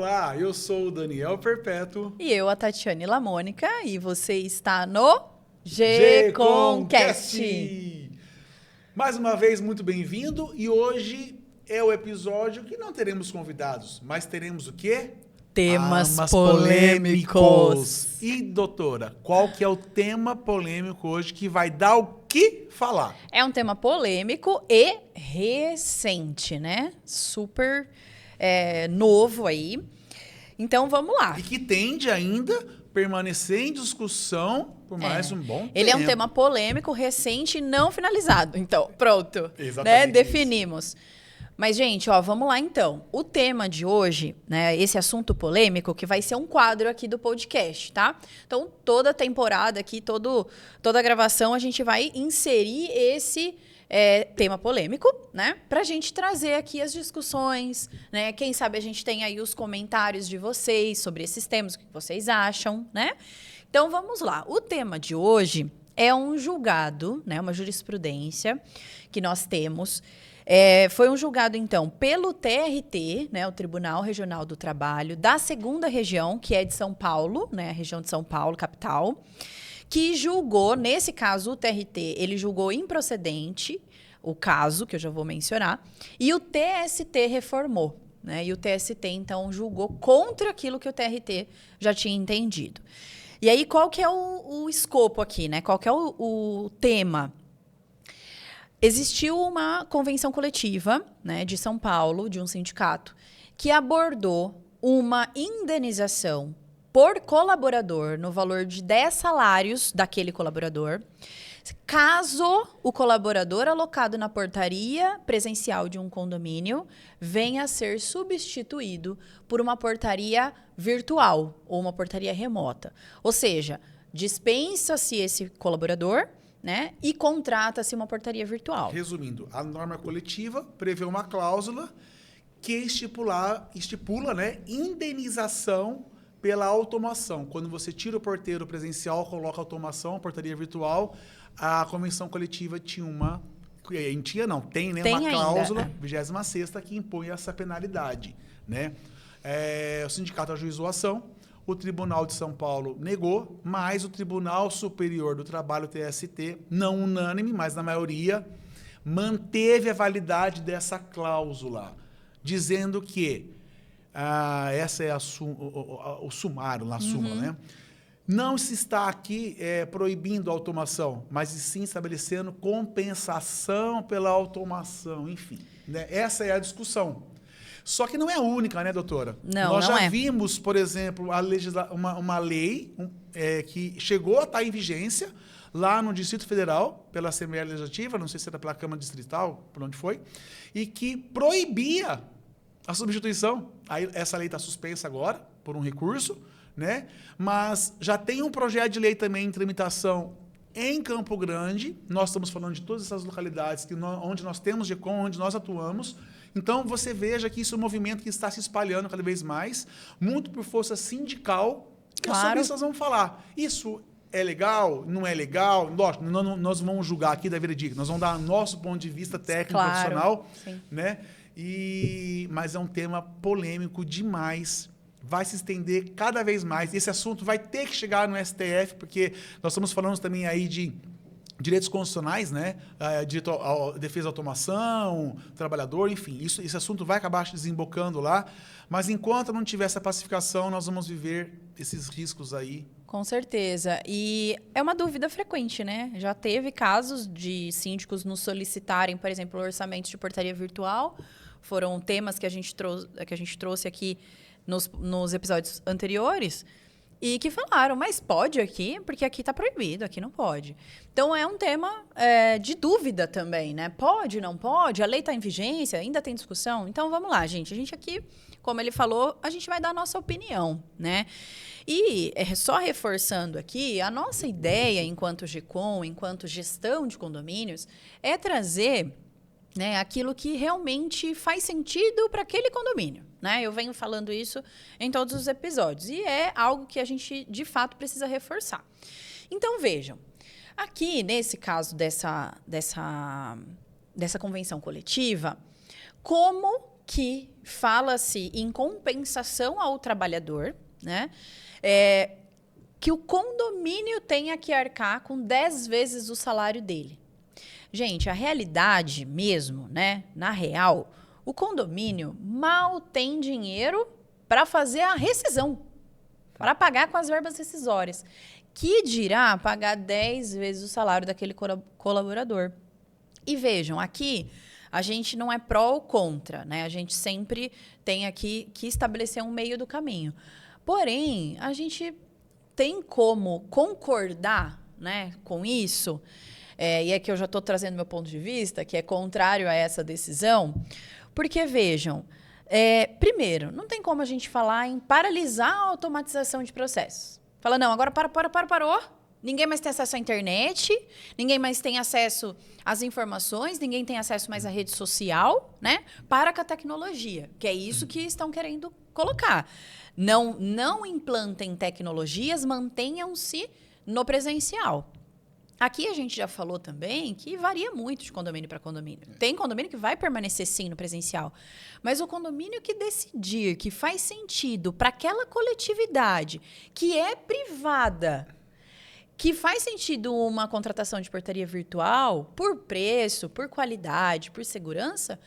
Olá, eu sou o Daniel Perpétuo. E eu, a Tatiane Lamônica, e você está no G-Concast! G-Concast. Mais uma vez, muito bem-vindo. E hoje é o episódio que não teremos convidados, mas teremos o quê? Temas polêmicos. E, doutora, qual que é o tema polêmico hoje que vai dar o que falar? É um tema polêmico e recente, né? Super novo aí. Então, vamos lá. E que tende ainda a permanecer em discussão por mais um bom tempo. Ele é um tema polêmico, recente e não finalizado. Então, pronto. Exatamente isso. Definimos. Mas, gente, ó, vamos lá então. O tema de hoje, né, esse assunto polêmico, que vai ser um quadro aqui do podcast, tá? Então, toda temporada aqui, toda a gravação, a gente vai inserir esse tema polêmico, né? Pra gente trazer aqui as discussões, né? Quem sabe a gente tem aí os comentários de vocês sobre esses temas, o que vocês acham, né? Então, vamos lá. O tema de hoje é um julgado, né? Uma jurisprudência que nós temos. Foi um julgado, então, pelo TRT, né, o Tribunal Regional do Trabalho, da 2ª Região, que é de São Paulo, né, a região de São Paulo, capital, que julgou, nesse caso, o TRT, ele julgou improcedente o caso, que eu já vou mencionar, e o TST reformou, né, e o TST, então, julgou contra aquilo que o TRT já tinha entendido. E aí, qual que é o escopo aqui, né? Qual que é o tema? Existiu uma convenção coletiva, né, de São Paulo, de um sindicato, que abordou uma indenização por colaborador no valor de 10 salários daquele colaborador, caso o colaborador alocado na portaria presencial de um condomínio venha a ser substituído por uma portaria virtual ou uma portaria remota. Ou seja, dispensa-se esse colaborador, né? E contrata-se uma portaria virtual. Resumindo, a norma coletiva prevê uma cláusula que estipula, né, indenização pela automação. Quando você tira o porteiro presencial, coloca a automação, a portaria virtual, a convenção coletiva tem, né, uma cláusula, 26ª, que impõe essa penalidade, né? O sindicato ajuizou a ação. O Tribunal de São Paulo negou, mas o Tribunal Superior do Trabalho, TST, não unânime, mas na maioria, manteve a validade dessa cláusula, dizendo que, essa é o sumário, a súmula, né? Não se está aqui proibindo a automação, mas sim estabelecendo compensação pela automação, enfim, né? Essa é a discussão. Só que não é a única, né, doutora? Nós já vimos, por exemplo, uma lei que chegou a estar em vigência lá no Distrito Federal, pela Assembleia Legislativa, não sei se era pela Câmara Distrital, por onde foi, e que proibia a substituição. Aí, essa lei está suspensa agora, por um recurso, né? Mas já tem um projeto de lei também em tramitação em Campo Grande. Nós estamos falando de todas essas localidades onde nós temos GECOM, onde nós atuamos. Então, você veja que isso é um movimento que está se espalhando cada vez mais, muito por força sindical. Claro. Sobre isso nós vamos falar. Isso é legal? Não é legal? Lógico, nós vamos julgar aqui da veredicto, nós vamos dar nosso ponto de vista técnico, profissional, né? Mas é um tema polêmico demais. Vai se estender cada vez mais. Esse assunto vai ter que chegar no STF, porque nós estamos falando também aí de direitos constitucionais, né? Direito à defesa da automação, trabalhador, enfim. Esse assunto vai acabar desembocando lá. Mas enquanto não tiver essa pacificação, nós vamos viver esses riscos aí. Com certeza. E é uma dúvida frequente, né? Já teve casos de síndicos nos solicitarem, por exemplo, orçamentos de portaria virtual. Foram temas que a gente trouxe aqui nos episódios anteriores. E que falaram, mas pode aqui? Porque aqui está proibido, aqui não pode. Então, é um tema de dúvida também, né? Pode, não pode? A lei está em vigência? Ainda tem discussão? Então, vamos lá, gente. A gente aqui, como ele falou, a gente vai dar a nossa opinião, né? E só reforçando aqui, a nossa ideia, enquanto GECOM, enquanto gestão de condomínios, é trazer, né, aquilo que realmente faz sentido para aquele condomínio, né? Eu venho falando isso em todos os episódios e é algo que a gente, de fato, precisa reforçar. Então, vejam, aqui, nesse caso dessa convenção coletiva, como que fala-se em compensação ao trabalhador, né? Que o condomínio tenha que arcar com 10 vezes o salário dele. Gente, a realidade mesmo, né? Na real, o condomínio mal tem dinheiro para fazer a rescisão, para pagar com as verbas rescisórias. Que dirá pagar 10 vezes o salário daquele colaborador. E vejam, aqui a gente não é pró ou contra, né? A gente sempre tem aqui que estabelecer um meio do caminho. Porém, a gente tem como concordar, né, com isso, e é que eu já estou trazendo meu ponto de vista, que é contrário a essa decisão, porque, vejam, primeiro, não tem como a gente falar em paralisar a automatização de processos. Fala, não, agora parou. Ninguém mais tem acesso à internet, ninguém mais tem acesso às informações, ninguém tem acesso mais à rede social, né? Para com a tecnologia, que é isso que estão querendo colocar. Não implantem tecnologias, mantenham-se no presencial. Aqui a gente já falou também que varia muito de condomínio para condomínio. Tem condomínio que vai permanecer sim no presencial, mas o condomínio que decidir que faz sentido para aquela coletividade que é privada, que faz sentido uma contratação de portaria virtual por preço, por qualidade, por segurança,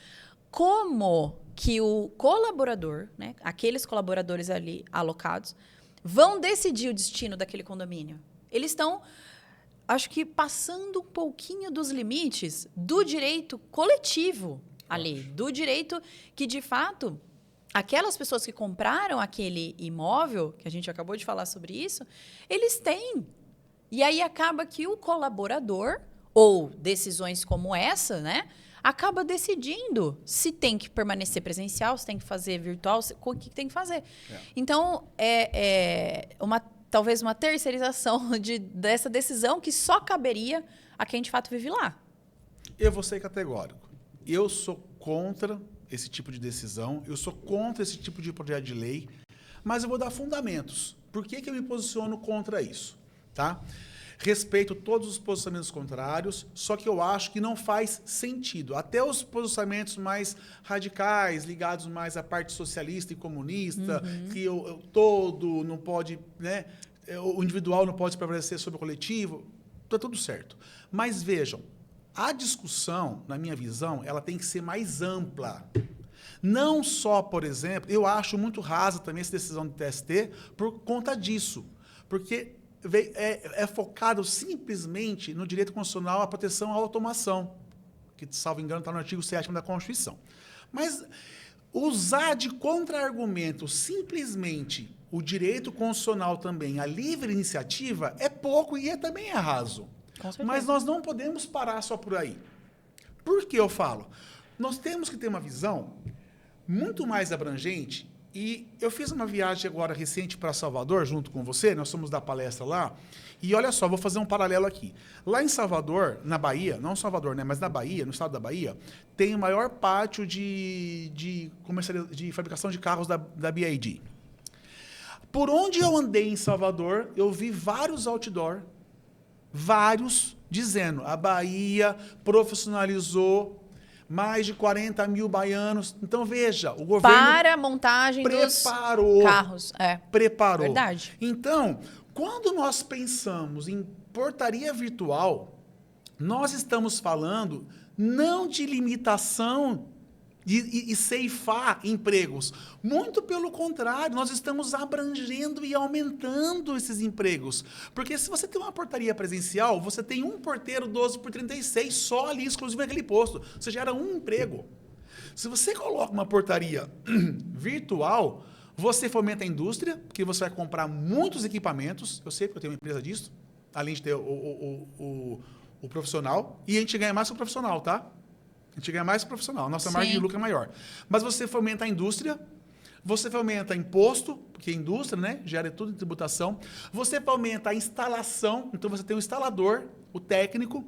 como que o colaborador, né, aqueles colaboradores ali alocados, vão decidir o destino daquele condomínio. Eles estão, acho que, passando um pouquinho dos limites do direito coletivo ali, do direito que, de fato, aquelas pessoas que compraram aquele imóvel, que a gente acabou de falar sobre isso, eles têm. E aí acaba que o colaborador, ou decisões como essa, né, acaba decidindo se tem que permanecer presencial, se tem que fazer virtual, o que tem que fazer. Então, talvez uma terceirização dessa decisão que só caberia a quem de fato vive lá. Eu vou ser categórico. Eu sou contra esse tipo de decisão, eu sou contra esse tipo de projeto de lei, mas eu vou dar fundamentos. Por que eu me posiciono contra isso? Tá? Respeito todos os posicionamentos contrários, só que eu acho que não faz sentido. Até os posicionamentos mais radicais, ligados mais à parte socialista e comunista, que o todo não pode, né, o individual não pode prevalecer sobre o coletivo, está tudo certo. Mas vejam, a discussão, na minha visão, ela tem que ser mais ampla. Não só, por exemplo, eu acho muito rasa também essa decisão do TST por conta disso, porque é focado simplesmente no direito constitucional à proteção à automação, que, salvo engano, está no artigo 7º da Constituição. Mas usar de contra-argumento simplesmente o direito constitucional também, a livre iniciativa, é pouco e também é raso. Mas nós não podemos parar só por aí. Por que eu falo? Nós temos que ter uma visão muito mais abrangente. E eu fiz uma viagem agora recente para Salvador, junto com você, nós fomos dar palestra lá, e olha só, vou fazer um paralelo aqui. Lá em Salvador, na Bahia, não Salvador, né, mas na Bahia, no estado da Bahia, tem o maior pátio de fabricação de carros da BYD. Por onde eu andei em Salvador, eu vi vários outdoor, vários, dizendo, a Bahia profissionalizou mais de 40 mil baianos. Então, veja, o governo para a montagem dos carros. Preparou. Verdade. Então, quando nós pensamos em portaria virtual, nós estamos falando não de limitação e ceifar empregos. Muito pelo contrário, nós estamos abrangendo e aumentando esses empregos. Porque se você tem uma portaria presencial, você tem um porteiro 12/36 só ali, exclusivo naquele posto. Você gera um emprego. Se você coloca uma portaria virtual, você fomenta a indústria, porque você vai comprar muitos equipamentos. Eu sei porque eu tenho uma empresa disso, além de ter o profissional. E a gente ganha mais que o profissional, tá? A gente ganha mais que o profissional. Nossa margem de lucro é maior. Mas você fomenta a indústria, você fomenta imposto, porque a indústria, né, gera tudo em tributação. Você fomenta a instalação, então você tem o instalador, o técnico.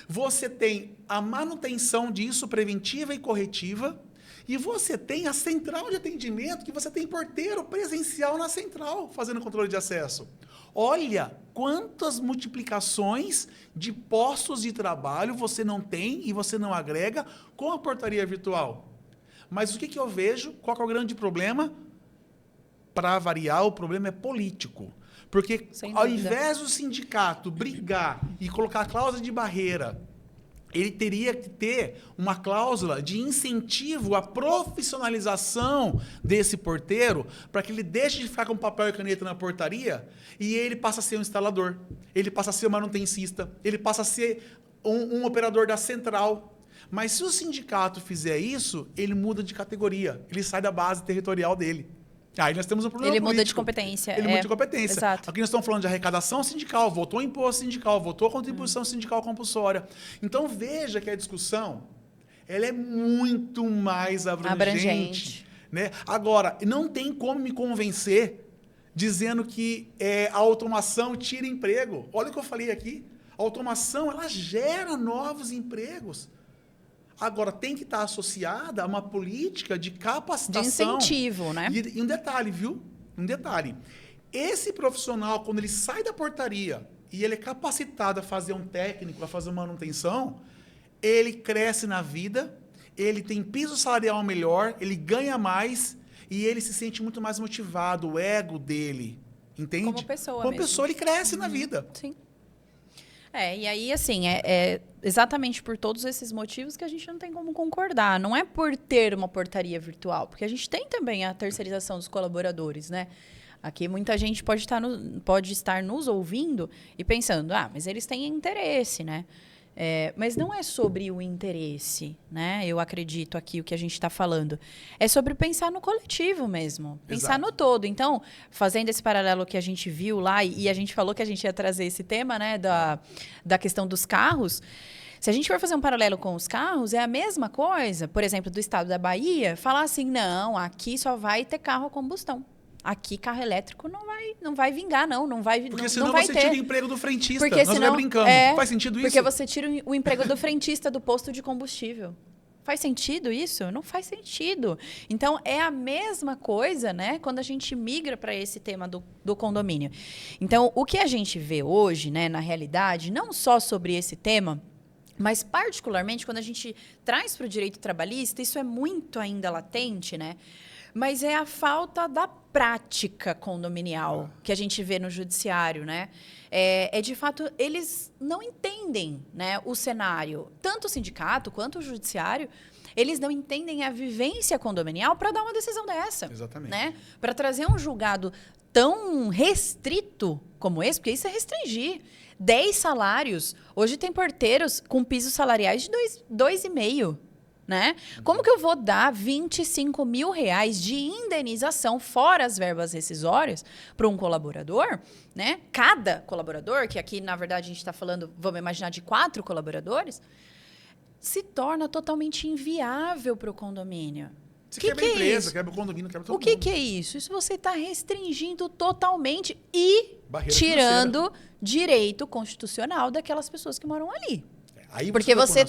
Você tem a manutenção disso, preventiva e corretiva. E você tem a central de atendimento, que você tem porteiro presencial na central, fazendo controle de acesso. Olha quantas multiplicações de postos de trabalho você não tem e você não agrega com a portaria virtual. Mas o que eu vejo? Qual que é o grande problema? Para variar, o problema é político. Porque ao invés do sindicato brigar e colocar cláusula de barreira, ele teria que ter uma cláusula de incentivo à profissionalização desse porteiro para que ele deixe de ficar com papel e caneta na portaria e ele passa a ser um instalador, ele passa a ser um manutencista, ele passa a ser um operador da central. Mas se o sindicato fizer isso, ele muda de categoria, ele sai da base territorial dele. Aí nós temos um problema político. Muda de competência. Ele muda de competência. Exato. Aqui nós estamos falando de arrecadação sindical, voltou o imposto sindical, voltou a contribuição sindical compulsória. Então, veja que a discussão ela é muito mais abrangente. Né? Agora, não tem como me convencer dizendo que a automação tira emprego. Olha o que eu falei aqui. A automação ela gera novos empregos. Agora, tem que estar associada a uma política de capacitação. De incentivo, né? E um detalhe, viu? Um detalhe. Esse profissional, quando ele sai da portaria e ele é capacitado a fazer um técnico, a fazer uma manutenção, ele cresce na vida, ele tem piso salarial melhor, ele ganha mais e ele se sente muito mais motivado, o ego dele, entende? Como pessoa Como mesmo. pessoa, ele cresce na vida. Sim. E aí, assim, é exatamente por todos esses motivos que a gente não tem como concordar. Não é por ter uma portaria virtual, porque a gente tem também a terceirização dos colaboradores, né? Aqui muita gente pode estar nos ouvindo e pensando, mas eles têm interesse, né? Mas não é sobre o interesse, né? Eu acredito aqui o que a gente está falando. É sobre pensar no coletivo mesmo. Pensar no todo. Então, fazendo esse paralelo que a gente viu lá, e a gente falou que a gente ia trazer esse tema, né? Da questão dos carros. Se a gente for fazer um paralelo com os carros, é a mesma coisa. Por exemplo, do estado da Bahia, falar assim, não, aqui só vai ter carro a combustão. Aqui, carro elétrico não vai vingar, não vai ter. Porque senão não vai você ter. tira o emprego do frentista. Porque Nós senão, não brincamos. Faz sentido isso? Porque você tira o emprego do frentista do posto de combustível. Faz sentido isso? Não faz sentido. Então, é a mesma coisa, né? Quando a gente migra para esse tema do condomínio. Então, o que a gente vê hoje, né, na realidade, não só sobre esse tema, mas particularmente quando a gente traz para o direito trabalhista, isso é muito ainda latente, né? Mas é a falta da prática condominial que a gente vê no judiciário, né? De fato, eles não entendem, né, o cenário. Tanto o sindicato quanto o judiciário, eles não entendem a vivência condominial para dar uma decisão dessa. Exatamente. Né? Para trazer um julgado tão restrito como esse, porque isso é restringir. 10 salários. Hoje tem porteiros com pisos salariais de 2,5. Né? Como que eu vou dar 25 mil reais de indenização, fora as verbas rescisórias, para um colaborador? Né? Cada colaborador, que aqui, na verdade, a gente está falando, vamos imaginar, de 4 colaboradores, se torna totalmente inviável para o condomínio. Você quebra a empresa, quebra o condomínio, quebra todo mundo. O que é isso? Isso você está restringindo totalmente e Barreira tirando financeira. Direito constitucional daquelas pessoas que moram ali. Aí Porque você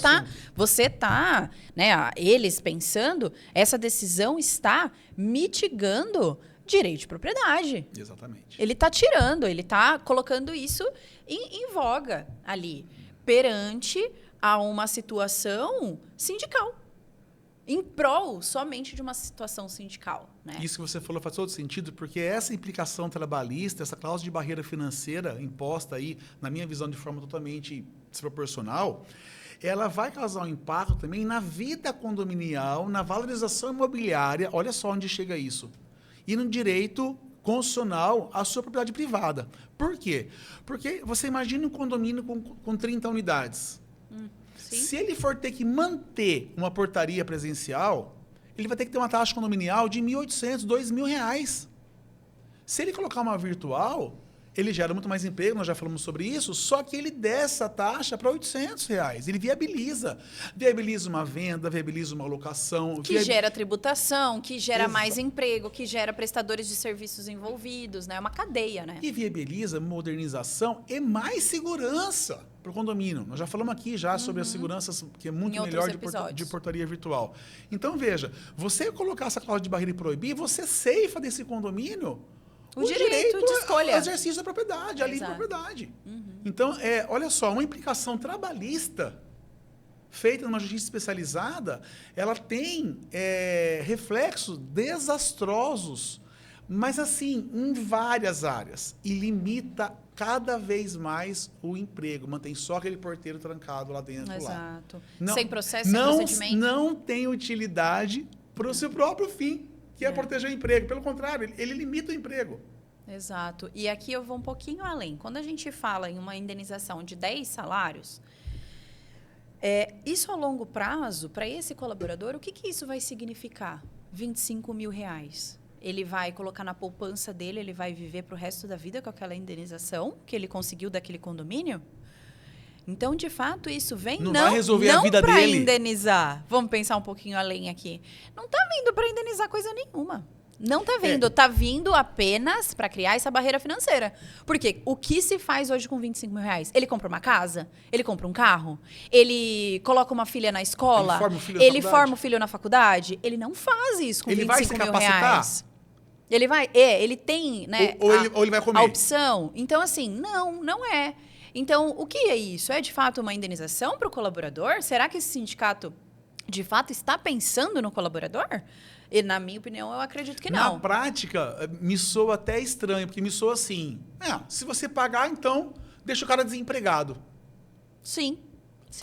tá, né, eles pensando, essa decisão está mitigando direito de propriedade. Exatamente. Ele está tirando, ele está colocando isso em voga ali, perante a uma situação sindical. Em prol somente de uma situação sindical. Né? Isso que você falou faz todo sentido, porque essa implicação trabalhista, essa cláusula de barreira financeira imposta aí, na minha visão, de forma totalmente desproporcional, ela vai causar um impacto também na vida condominial, na valorização imobiliária, olha só onde chega isso, e no direito constitucional à sua propriedade privada. Por quê? Porque você imagina um condomínio com 30 unidades. Sim. Se ele for ter que manter uma portaria presencial, ele vai ter que ter uma taxa condominial de R$ 1.800, R$ 2.000. Se ele colocar uma virtual, ele gera muito mais emprego, nós já falamos sobre isso, só que ele desce a taxa para R$ 800. Ele viabiliza uma venda, viabiliza uma locação. Que gera tributação, que gera mais emprego, que gera prestadores de serviços envolvidos, né? É uma cadeia, né? E viabiliza modernização e mais segurança para o condomínio. Nós já falamos aqui sobre a segurança, que é muito melhor de portaria virtual. Então, veja, você colocar essa cláusula de barreira e proibir, você ceifa desse condomínio o direito de escolha. O exercício da propriedade, a livre propriedade. Então, olha só, uma implicação trabalhista feita numa justiça especializada, ela tem reflexos desastrosos, mas assim, em várias áreas. E limita cada vez mais o emprego. Mantém só aquele porteiro trancado lá dentro. Exato. Não, sem processo, sem procedimento. Não tem utilidade para o seu próprio fim, que é proteger o emprego. Pelo contrário, ele limita o emprego. Exato. E aqui eu vou um pouquinho além. Quando a gente fala em uma indenização de 10 salários, isso a longo prazo, para esse colaborador, o que isso vai significar? 25 mil reais. Ele vai colocar na poupança dele, ele vai viver para o resto da vida com aquela indenização que ele conseguiu daquele condomínio? Então, de fato, isso vem não vai resolver a vida para dele. indenizar. Vamos pensar um pouquinho além aqui. Não está vindo para indenizar coisa nenhuma. Não está vindo. Está vindo apenas para criar essa barreira financeira. Porque o que se faz hoje com 25 mil reais? Ele compra uma casa? Ele compra um carro? Ele coloca uma filha na escola? Ele forma o filho na faculdade? Ele não faz isso com 25 mil reais. Ele vai... ele tem, né, ou ele vai comer. A opção. Então, assim, não é. Então, o que é isso? É, de fato, uma indenização para o colaborador? Será que esse sindicato, de fato, está pensando no colaborador? E, na minha opinião, eu acredito que não. Na prática, me soa até estranho, porque me soa assim, se você pagar, então, deixa o cara desempregado. Sim.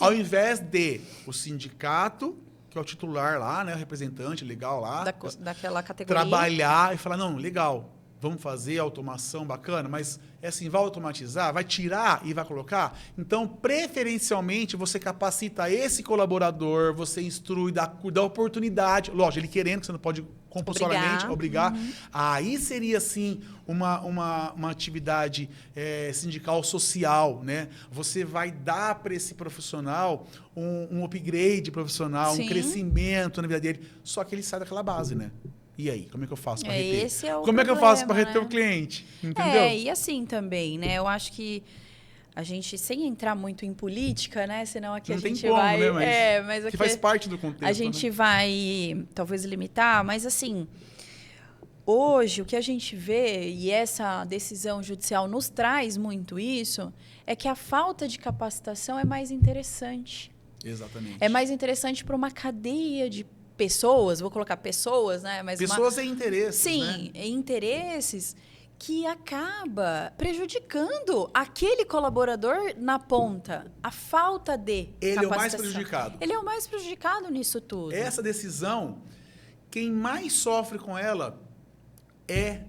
Ao invés de o sindicato, que é o titular lá, né, o representante legal lá, daquela categoria, trabalhar e falar, não, legal, vamos fazer automação bacana, mas assim, vai automatizar, vai tirar e vai colocar? Então, preferencialmente, você capacita esse colaborador, você instrui, dá oportunidade, lógico, ele querendo, que você não pode compulsoriamente obrigar. Aí seria, sim, uma atividade sindical social, né? Você vai dar para esse profissional um upgrade profissional, um crescimento na vida dele, só que ele sai daquela base, né? E aí, como é que eu faço para reter? Como é que eu faço para reter o cliente? Entendeu? E assim também, né? Eu acho que a gente, sem entrar muito em política, né? Senão aqui não a gente tem como, vai... Né? Mas aqui que faz parte do contexto. A gente vai, talvez, limitar, mas assim... Hoje, o que a gente vê, e essa decisão judicial nos traz muito isso, é que a falta de capacitação é mais interessante. Exatamente. É mais interessante para uma cadeia de pessoas, vou colocar pessoas, né? Mas pessoas e interesses, sim, né? Interesses que acaba prejudicando aquele colaborador na ponta. A falta de Ele capacitação. é o mais prejudicado. Ele é o mais prejudicado nisso tudo. Essa decisão, quem mais sofre com ela é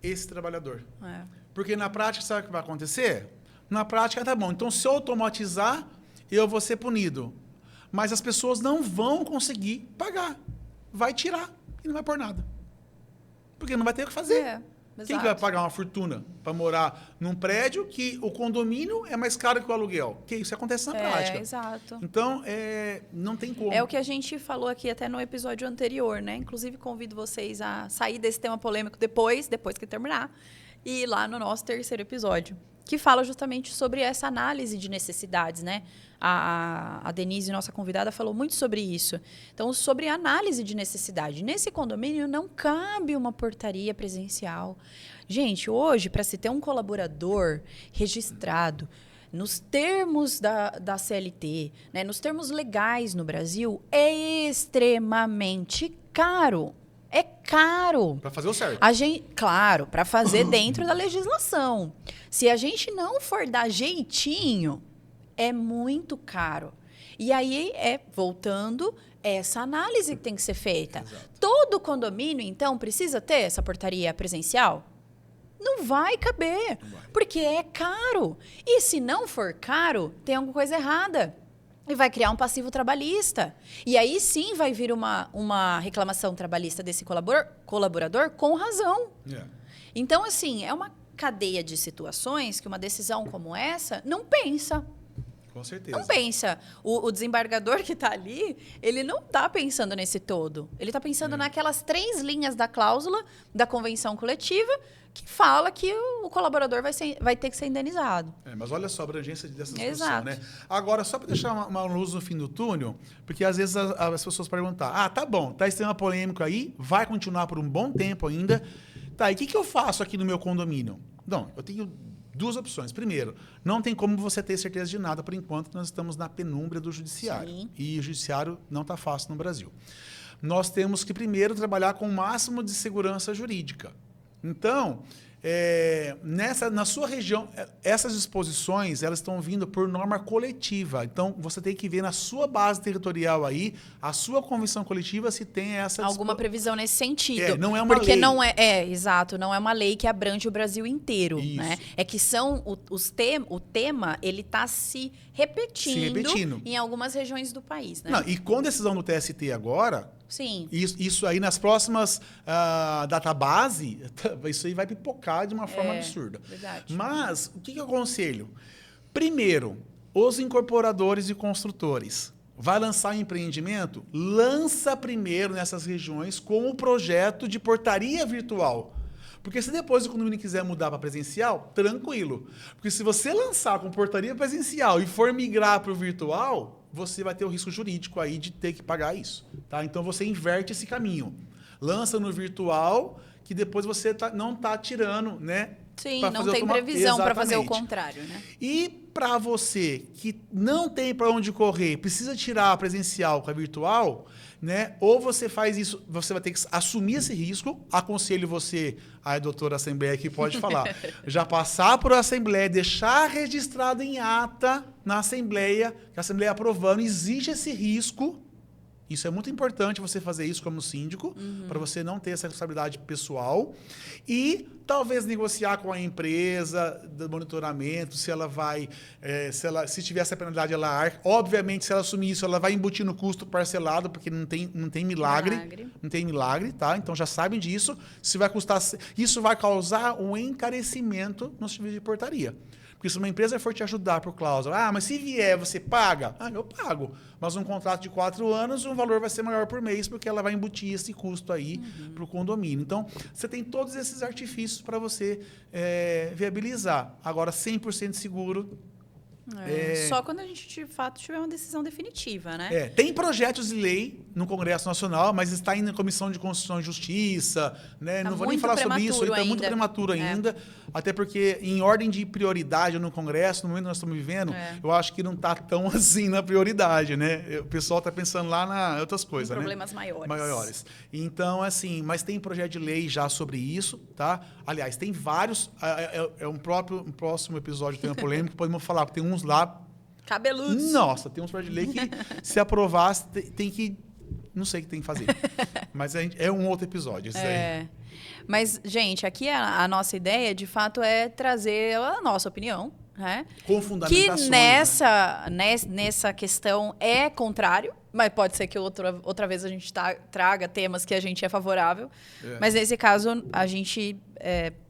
esse trabalhador. Porque na prática, sabe o que vai acontecer? Na prática, tá bom, então se eu automatizar, eu vou ser punido. Mas as pessoas não vão conseguir pagar. Vai tirar e não vai pôr nada. Porque não vai ter o que fazer. Quem que vai pagar uma fortuna para morar num prédio que o condomínio é mais caro que o aluguel? Que isso acontece na prática. Exato. Então, não tem como. É o que a gente falou aqui até no episódio anterior, né? Inclusive, convido vocês a sair desse tema polêmico depois que terminar, e ir lá no nosso terceiro episódio, que fala justamente sobre essa análise de necessidades, né? A Denise, nossa convidada, falou muito sobre isso. Então, sobre análise de necessidade. Nesse condomínio não cabe uma portaria presencial. Gente, hoje, para se ter um colaborador registrado nos termos da CLT, né, nos termos legais no Brasil, é extremamente caro. É caro. Para fazer o certo. Claro, para fazer dentro da legislação. Se a gente não for dar jeitinho, é muito caro. E aí, voltando, essa análise que tem que ser feita. Exato. Todo condomínio, então, precisa ter essa portaria presencial? Não vai caber, porque é caro. E se não for caro, tem alguma coisa errada. E vai criar um passivo trabalhista. E aí sim vai vir uma reclamação trabalhista desse colaborador com razão. Então, assim, é uma cadeia de situações que uma decisão como essa não pensa. Com certeza. Não pensa. O desembargador que está ali, ele não está pensando nesse todo. Ele está pensando naquelas 3 linhas da cláusula da convenção coletiva que fala que o colaborador vai ter que ser indenizado. Mas olha só a abrangência dessa discussão, né? Agora, só para deixar uma luz no fim do túnel, porque às vezes as pessoas perguntam, tá bom, tá esse tema polêmico aí, vai continuar por um bom tempo ainda. Tá, e o que eu faço aqui no meu condomínio? Não, eu tenho Duas opções. Primeiro, não tem como você ter certeza de nada por enquanto nós estamos na penumbra do judiciário. Sim. E o judiciário não está fácil no Brasil. Nós temos que primeiro trabalhar com o máximo de segurança jurídica. Então, na sua região, essas disposições elas estão vindo por norma coletiva. Então, você tem que ver na sua base territorial aí, a sua convenção coletiva, se tem essa... Alguma previsão nesse sentido. Não é uma porque lei. não exato, não é uma lei que abrange o Brasil inteiro, Isso. né? É que são o tema, ele está se repetindo em algumas regiões do país, né? Não, e com decisão do TST agora, sim. Isso aí nas próximas database, isso aí vai pipocar de uma forma absurda. Verdade. Mas, o que eu aconselho? Primeiro, os incorporadores e construtores. Vai lançar um empreendimento? Lança primeiro nessas regiões com o projeto de portaria virtual. Porque se depois o condomínio quiser mudar para presencial, tranquilo. Porque se você lançar com portaria presencial e for migrar para o virtual, você vai ter o risco jurídico aí de ter que pagar isso. Tá? Então você inverte esse caminho. Lança no virtual, que depois você não está tirando, né? Sim, não tem previsão para fazer o contrário, né? E para você que não tem para onde correr, precisa tirar a presencial com a virtual, né? Ou você faz isso, você vai ter que assumir esse risco. Aconselho você, a doutora Assembleia que pode falar, já passar por Assembleia, deixar registrado em ata na Assembleia, que a Assembleia aprovando, existe esse risco. Isso é muito importante você fazer isso como síndico, para você não ter essa responsabilidade pessoal. E talvez negociar com a empresa do monitoramento, se ela vai, se tiver essa penalidade, ela arca. Obviamente, se ela assumir isso, ela vai embutir no custo parcelado, porque não tem milagre. Não tem milagre, tá? Então já sabem disso. Se vai custar, isso vai causar um encarecimento no serviço de portaria. Porque se uma empresa for te ajudar por cláusula, mas se vier, você paga? Eu pago. Mas um contrato de 4 anos, o valor vai ser maior por mês, porque ela vai embutir esse custo aí para o condomínio. Então, você tem todos esses artifícios para você viabilizar. Agora, 100% seguro... Só quando a gente, de fato, tiver uma decisão definitiva, né? Tem projetos de lei no Congresso Nacional, mas está ainda na Comissão de Constituição e Justiça, né? Não vou nem falar sobre isso, está muito prematuro ainda, até porque em ordem de prioridade no Congresso, no momento que nós estamos vivendo, eu acho que não está tão assim na prioridade, né? O pessoal está pensando lá em outras coisas, né? Problemas maiores. Então, assim, mas tem projeto de lei já sobre isso, tá? Aliás, tem vários, um próximo episódio tem uma polêmica, podemos falar, porque tem uns lá cabeludos. Nossa, tem uns projetos de lei que, se aprovar, tem que... Não sei o que tem que fazer. Mas é um outro episódio. Isso aí. Mas, gente, aqui a nossa ideia, de fato, é trazer a nossa opinião, né? Com fundamentações. Que nessa questão é contrário, mas pode ser que outra vez a gente traga temas que a gente é favorável. Mas, nesse caso, a gente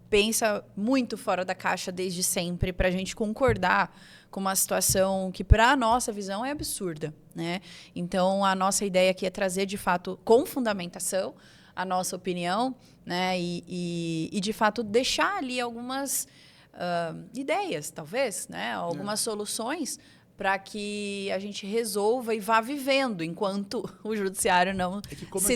pensa muito fora da caixa desde sempre para a gente concordar com uma situação que, para a nossa visão, é absurda, né? Então, a nossa ideia aqui é trazer, de fato, com fundamentação, a nossa opinião, né? E de fato, deixar ali algumas ideias, talvez, né? Algumas soluções para que a gente resolva e vá vivendo enquanto o judiciário não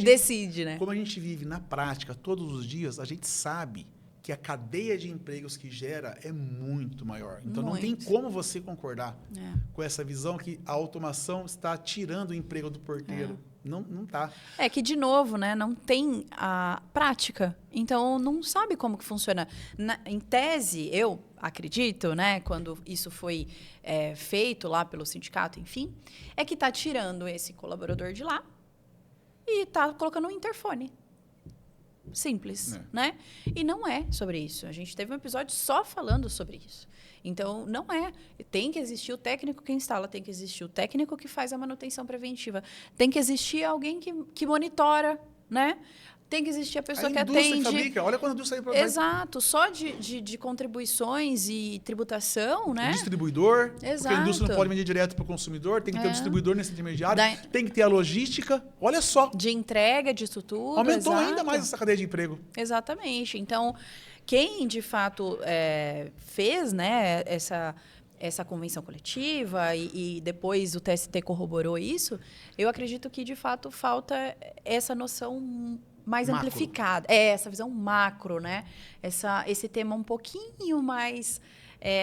decide, né? Como a gente vive na prática todos os dias, a gente sabe que a cadeia de empregos que gera é muito maior. Então, não tem como você concordar com essa visão que a automação está tirando o emprego do porteiro. Não está. Que, de novo, né, não tem a prática. Então, não sabe como que funciona. Em tese, eu acredito, né, quando isso foi feito lá pelo sindicato, enfim, é que está tirando esse colaborador de lá e está colocando um interfone. Simples, né? E não é sobre isso. A gente teve um episódio só falando sobre isso. Então, não é. Tem que existir o técnico que instala, tem que existir o técnico que faz a manutenção preventiva, tem que existir alguém que monitora, né? Tem que existir a pessoa que atende. Que fabrica. Olha quando a indústria... Exato. Só de contribuições e tributação, né? O distribuidor. Exato. Porque a indústria não pode vender direto para o consumidor. Tem que ter um distribuidor nesse intermediário. Tem que ter a logística. Olha só. De entrega disso tudo. Aumentou ainda mais essa cadeia de emprego. Exatamente. Então, quem, de fato, fez, né, essa convenção coletiva e depois o TST corroborou isso, eu acredito que, de fato, falta essa noção mais Macro. amplificada. Essa visão macro, né? Esse tema um pouquinho mais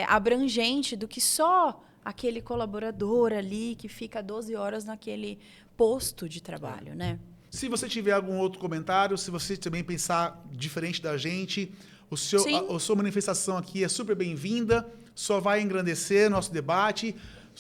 abrangente do que só aquele colaborador ali que fica 12 horas naquele posto de trabalho, né? Se você tiver algum outro comentário, se você também pensar diferente da gente, a sua manifestação aqui é super bem-vinda, só vai engrandecer nosso debate,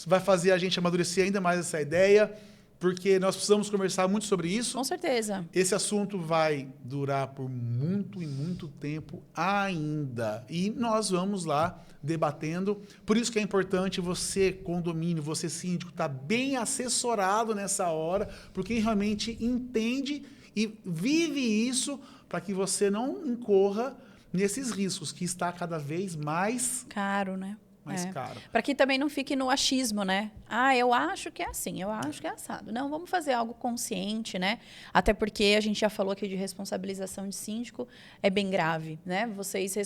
vai fazer a gente amadurecer ainda mais essa ideia, porque nós precisamos conversar muito sobre isso. Com certeza. Esse assunto vai durar por muito e muito tempo ainda. E nós vamos lá debatendo. Por isso que é importante você, condomínio, você síndico, estar bem assessorado nessa hora, por quem realmente entende e vive isso, para que você não incorra nesses riscos, que está cada vez mais caro, né? caro. Para que também não fique no achismo, né? Eu acho que é assim, eu acho que é assado. Não, vamos fazer algo consciente, né? Até porque a gente já falou aqui de responsabilização de síndico, é bem grave, né? Vocês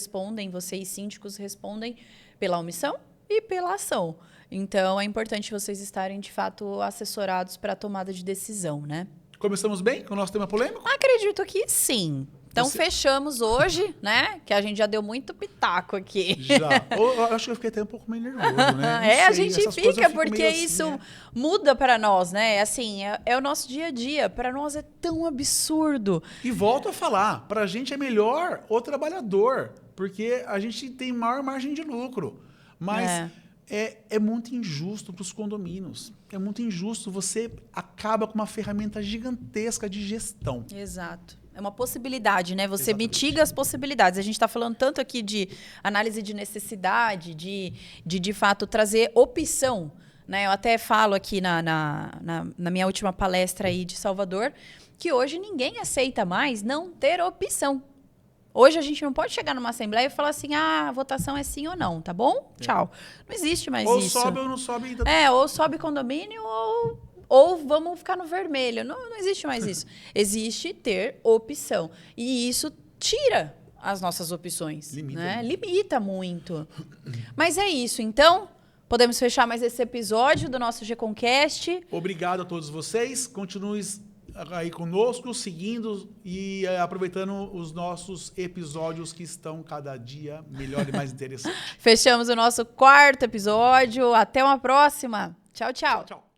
síndicos respondem pela omissão e pela ação. Então, é importante vocês estarem, de fato, assessorados para a tomada de decisão, né? Começamos bem com o nosso tema polêmico? Acredito que sim. Então, fechamos hoje, né? Que a gente já deu muito pitaco aqui. Já. Eu acho que eu fiquei até um pouco meio nervoso, né? A gente fica, porque isso muda para nós, né? Assim, é o nosso dia a dia. Para nós é tão absurdo. E volto a falar, para a gente é melhor o trabalhador, porque a gente tem maior margem de lucro. Mas é muito injusto para os condomínios. É muito injusto. Você acaba com uma ferramenta gigantesca de gestão. Exato. É uma possibilidade, né? Você mitiga as possibilidades. A gente está falando tanto aqui de análise de necessidade, de fato, trazer opção. Né? Eu até falo aqui na minha última palestra aí de Salvador, que hoje ninguém aceita mais não ter opção. Hoje a gente não pode chegar numa assembleia e falar assim, a votação é sim ou não, tá bom? Tchau. Não existe mais isso. Ou sobe ou não sobe. Ou sobe condomínio ou vamos ficar no vermelho. Não existe mais isso. Existe ter opção. E isso tira as nossas opções. Limita muito. Mas é isso. Então, podemos fechar mais esse episódio do nosso GComcast. Obrigado a todos vocês. Continue aí conosco, seguindo e aproveitando os nossos episódios que estão cada dia melhor e mais interessantes. Fechamos o nosso 4º episódio. Até uma próxima. Tchau, tchau. Tchau.